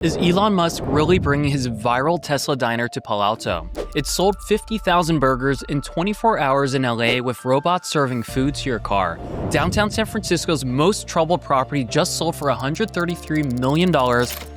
Is Elon Musk really bringing his viral Tesla diner to Palo Alto? It sold 50,000 burgers in 24 hours in LA with robots serving food to your car. Downtown San Francisco's most troubled property just sold for $133 million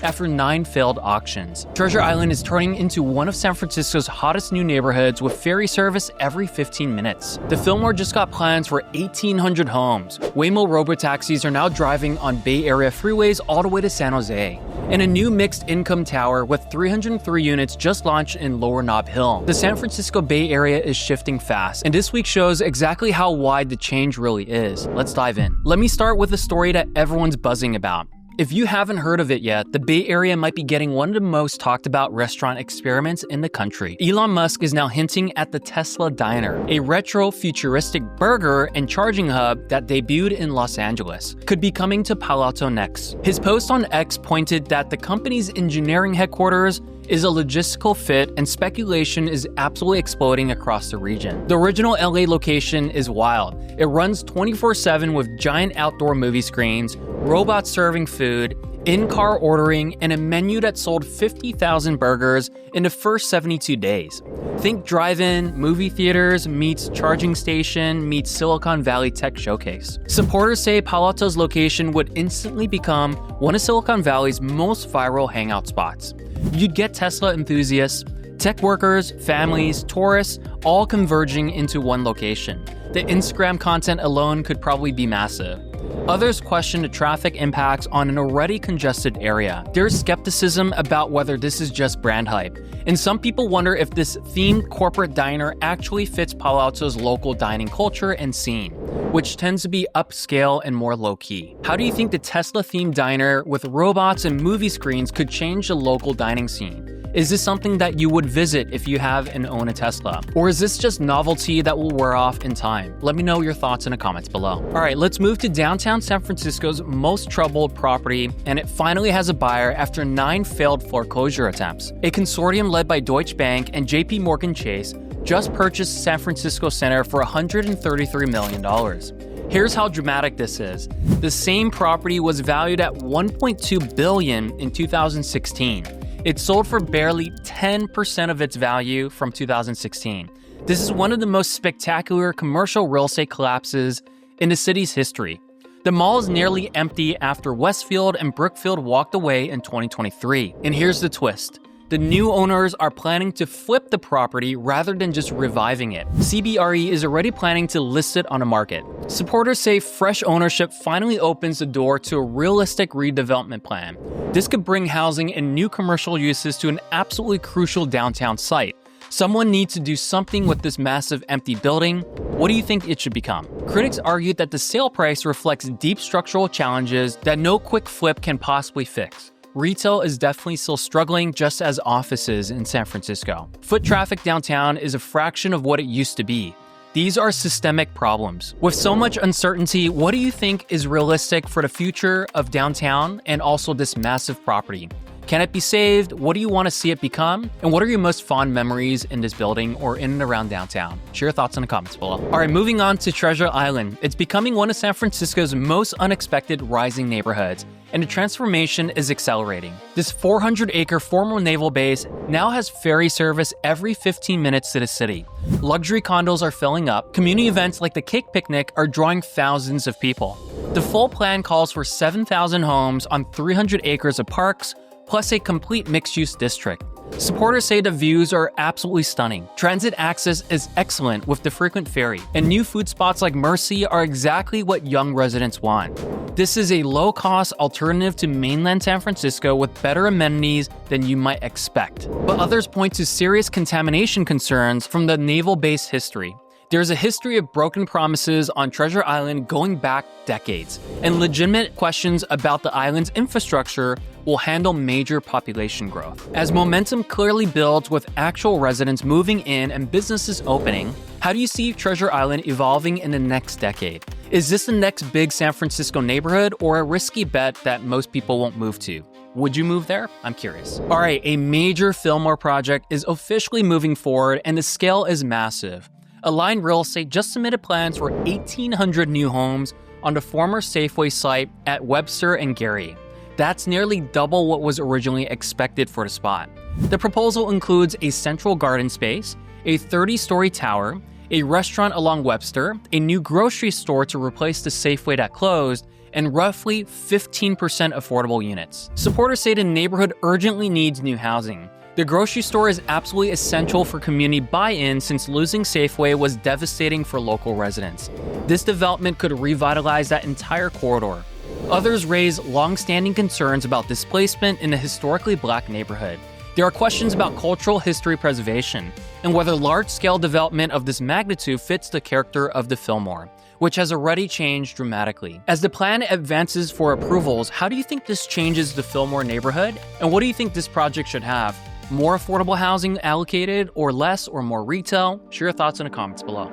after 9 failed auctions. Treasure Island is turning into one of San Francisco's hottest new neighborhoods with ferry service every 15 minutes. The Fillmore just got plans for 1,800 homes. Waymo robotaxis are now driving on Bay Area freeways all the way to San Jose. And a new mixed income tower with 303 units just launched in Lower Nob Hill. The San Francisco Bay Area is shifting fast, and this week shows exactly how wide the change really is. Let's dive in. Let me start with a story that everyone's buzzing about. If you haven't heard of it yet, the Bay Area might be getting one of the most talked about restaurant experiments in the country. Elon Musk is now hinting at the Tesla Diner, a retro futuristic burger and charging hub that debuted in Los Angeles, could be coming to Palo Alto next. His post on X pointed that the company's engineering headquarters is a logistical fit, and speculation is absolutely exploding across the region. The original LA location is wild. It runs 24/7 with giant outdoor movie screens, robots serving food, in-car ordering, and a menu that sold 50,000 burgers in the first 72 days. Think drive-in, movie theaters meets charging station meets Silicon Valley Tech Showcase. Supporters say Palo Alto's location would instantly become one of Silicon Valley's most viral hangout spots. You'd get Tesla enthusiasts, tech workers, families, tourists, all converging into one location. The Instagram content alone could probably be massive. Others question the traffic impacts on an already congested area. There's skepticism about whether this is just brand hype, and some people wonder if this themed corporate diner actually fits Palo Alto's local dining culture and scene, which tends to be upscale and more low-key. How do you think the Tesla-themed diner with robots and movie screens could change the local dining scene? Is this something that you would visit if you have and own a Tesla? Or is this just novelty that will wear off in time? Let me know your thoughts in the comments below. All right, let's move to downtown San Francisco's most troubled property, and it finally has a buyer after 9 failed foreclosure attempts. A consortium led by Deutsche Bank and JP Morgan Chase just purchased San Francisco Center for $133 million. Here's how dramatic this is. The same property was valued at $1.2 billion in 2016. It sold for barely 10% of its value from 2016. This is one of the most spectacular commercial real estate collapses in the city's history. The mall is nearly empty after Westfield and Brookfield walked away in 2023. And here's the twist. The new owners are planning to flip the property rather than just reviving it. CBRE is already planning to list it on the market. Supporters say fresh ownership finally opens the door to a realistic redevelopment plan. This could bring housing and new commercial uses to an absolutely crucial downtown site. Someone needs to do something with this massive empty building. What do you think it should become? Critics argued that the sale price reflects deep structural challenges that no quick flip can possibly fix. Retail is definitely still struggling, just as offices in San Francisco. Foot traffic downtown is a fraction of what it used to be. These are systemic problems. With so much uncertainty, what do you think is realistic for the future of downtown and also this massive property? Can it be saved? What do you want to see it become? And what are your most fond memories in this building or in and around downtown? Share your thoughts in the comments below. All right, moving on to Treasure Island. It's becoming one of San Francisco's most unexpected rising neighborhoods, and the transformation is accelerating. This 400-acre former naval base now has ferry service every 15 minutes to the city. Luxury condos are filling up. Community events like the Cake Picnic are drawing thousands of people. The full plan calls for 7,000 homes on 300 acres of parks, plus a complete mixed-use district. Supporters say the views are absolutely stunning. Transit access is excellent with the frequent ferry, and new food spots like Mercy are exactly what young residents want. This is a low-cost alternative to mainland San Francisco with better amenities than you might expect. But others point to serious contamination concerns from the naval base history. There's a history of broken promises on Treasure Island going back decades, and legitimate questions about the island's infrastructure will handle major population growth. As momentum clearly builds with actual residents moving in and businesses opening, how do you see Treasure Island evolving in the next decade? Is this the next big San Francisco neighborhood or a risky bet that most people won't move to? Would you move there? I'm curious. All right, a major Fillmore project is officially moving forward, and the scale is massive. Align Real Estate just submitted plans for 1,800 new homes on the former Safeway site at Webster and Gary. That's nearly double what was originally expected for the spot. The proposal includes a central garden space, a 30-story tower, a restaurant along Webster, a new grocery store to replace the Safeway that closed, and roughly 15% affordable units. Supporters say the neighborhood urgently needs new housing. The grocery store is absolutely essential for community buy-in since losing Safeway was devastating for local residents. This development could revitalize that entire corridor. Others raise long-standing concerns about displacement in a historically black neighborhood. There are questions about cultural history preservation and whether large-scale development of this magnitude fits the character of the Fillmore, which has already changed dramatically. As the plan advances for approvals, how do you think this changes the Fillmore neighborhood? And what do you think this project should have? More affordable housing allocated, or less, or more retail? Share your thoughts in the comments below.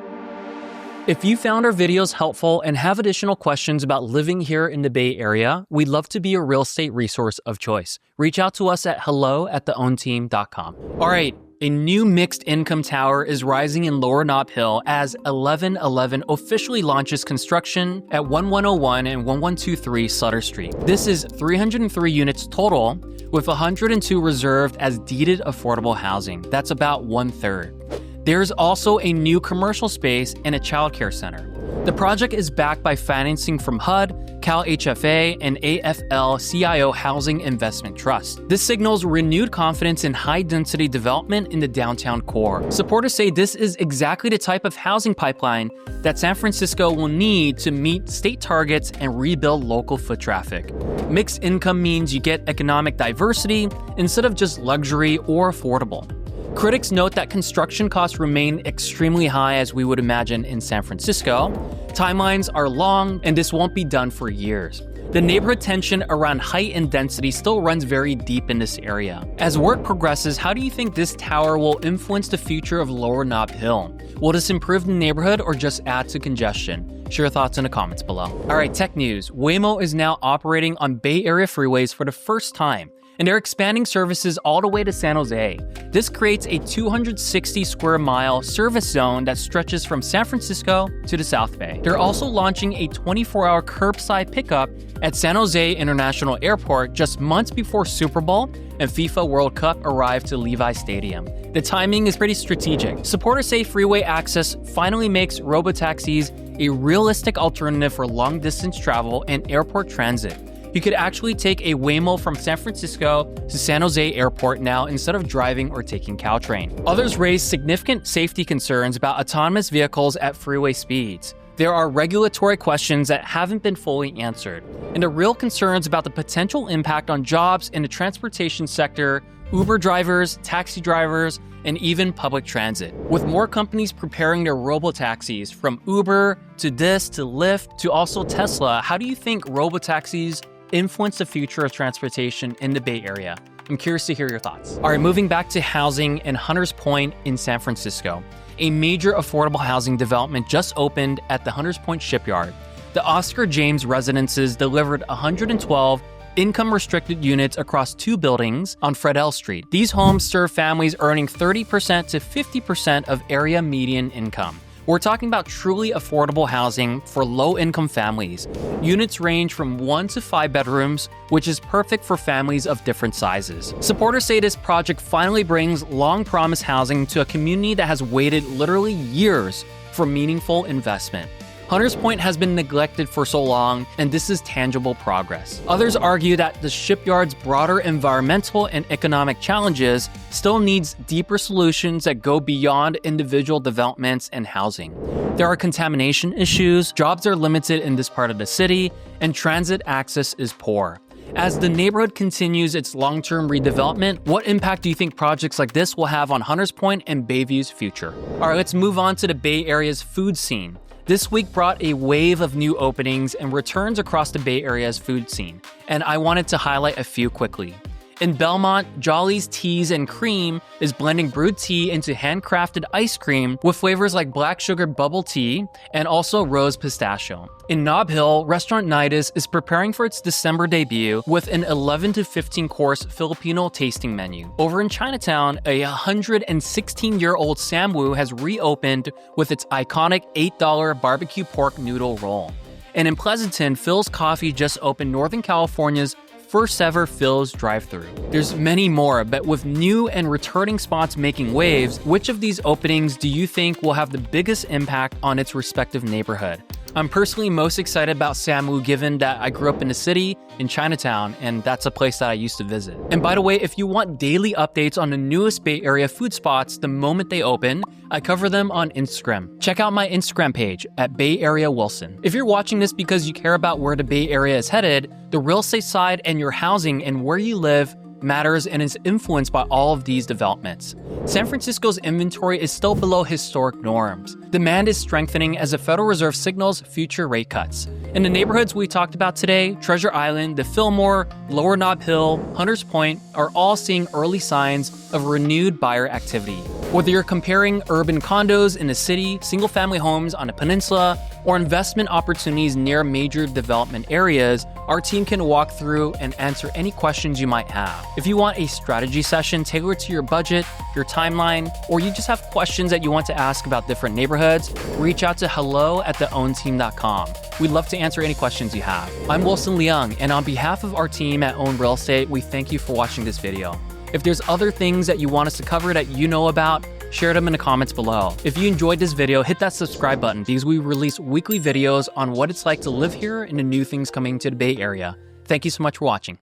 If you found our videos helpful and have additional questions about living here in the Bay Area, we'd love to be a real estate resource of choice. Reach out to us at hello@theownteam.com. All right, a new mixed income tower is rising in Lower Nob Hill as 1111 officially launches construction at 1101 and 1123 Sutter Street. This is 303 units total, with 102 reserved as deeded affordable housing. That's about 1/3. There's also a new commercial space and a childcare center. The project is backed by financing from HUD, Cal HFA, and AFL-CIO Housing Investment Trust. This signals renewed confidence in high-density development in the downtown core. Supporters say this is exactly the type of housing pipeline that San Francisco will need to meet state targets and rebuild local foot traffic. Mixed income means you get economic diversity instead of just luxury or affordable. Critics note that construction costs remain extremely high, as we would imagine in San Francisco. Timelines are long, and this won't be done for years. The neighborhood tension around height and density still runs very deep in this area. As work progresses, how do you think this tower will influence the future of Lower Nob Hill? Will this improve the neighborhood or just add to congestion? Share your thoughts in the comments below. All right, tech news. Waymo is now operating on Bay Area freeways for the first time, and they're expanding services all the way to San Jose. This creates a 260 square mile service zone that stretches from San Francisco to the South Bay. They're also launching a 24-hour curbside pickup at San Jose International Airport just months before Super Bowl and FIFA World Cup arrive to Levi Stadium. The timing is pretty strategic. Supporters say freeway access finally makes robotaxis a realistic alternative for long-distance travel and airport transit. You could actually take a Waymo from San Francisco to San Jose Airport now instead of driving or taking Caltrain. Others raise significant safety concerns about autonomous vehicles at freeway speeds. There are regulatory questions that haven't been fully answered, and the real concerns about the potential impact on jobs in the transportation sector, Uber drivers, taxi drivers, and even public transit. With more companies preparing their robotaxis, from Uber to Lyft to also Tesla, how do you think robotaxis influence the future of transportation in the Bay Area? I'm curious to hear your thoughts. All right, moving back to housing in Hunters Point in San Francisco. A major affordable housing development just opened at the Hunters Point Shipyard. The Oscar James Residences delivered 112 income-restricted units across 2 buildings on Fredell Street. These homes serve families earning 30% to 50% of area median income. We're talking about truly affordable housing for low-income families. Units range from 1 to 5 bedrooms, which is perfect for families of different sizes. Supporters say this project finally brings long-promised housing to a community that has waited literally years for meaningful investment. Hunters Point has been neglected for so long, and this is tangible progress. Others argue that the shipyard's broader environmental and economic challenges still needs deeper solutions that go beyond individual developments and housing. There are contamination issues, jobs are limited in this part of the city, and transit access is poor. As the neighborhood continues its long-term redevelopment, what impact do you think projects like this will have on Hunters Point and Bayview's future? All right, let's move on to the Bay Area's food scene. This week brought a wave of new openings and returns across the Bay Area's food scene, and I wanted to highlight a few quickly. In Belmont, Jolly's Teas and Cream is blending brewed tea into handcrafted ice cream with flavors like black sugar bubble tea and also rose pistachio. In Nob Hill, Restaurant Nidus is preparing for its December debut with an 11 to 15 course Filipino tasting menu. Over in Chinatown, a 116-year-old Samwoo has reopened with its iconic $8 barbecue pork noodle roll. And in Pleasanton, Phil's Coffee just opened Northern California's first ever Phil's drive-thru. There's many more, but with new and returning spots making waves, which of these openings do you think will have the biggest impact on its respective neighborhood? I'm personally most excited about Samu given that I grew up in the city, in Chinatown, and that's a place that I used to visit. And by the way, if you want daily updates on the newest Bay Area food spots the moment they open, I cover them on Instagram. Check out my Instagram page at Bay Area Wilson. If you're watching this because you care about where the Bay Area is headed, the real estate side and your housing and where you live matters and is influenced by all of these developments. San Francisco's inventory is still below historic norms. Demand is strengthening as the Federal Reserve signals future rate cuts. In the neighborhoods we talked about today, Treasure Island, the Fillmore, Lower Nob Hill, Hunters Point are all seeing early signs of renewed buyer activity. Whether you're comparing urban condos in the city, single-family homes on a peninsula, or investment opportunities near major development areas, our team can walk through and answer any questions you might have. If you want a strategy session tailored to your budget, your timeline, or you just have questions that you want to ask about different neighborhoods, reach out to hello@theownteam.com. We'd love to answer any questions you have. I'm Wilson Leung, and on behalf of our team at Own Real Estate, we thank you for watching this video. If there's other things that you want us to cover that you know about, share them in the comments below. If you enjoyed this video, hit that subscribe button because we release weekly videos on what it's like to live here and the new things coming to the Bay Area. Thank you so much for watching.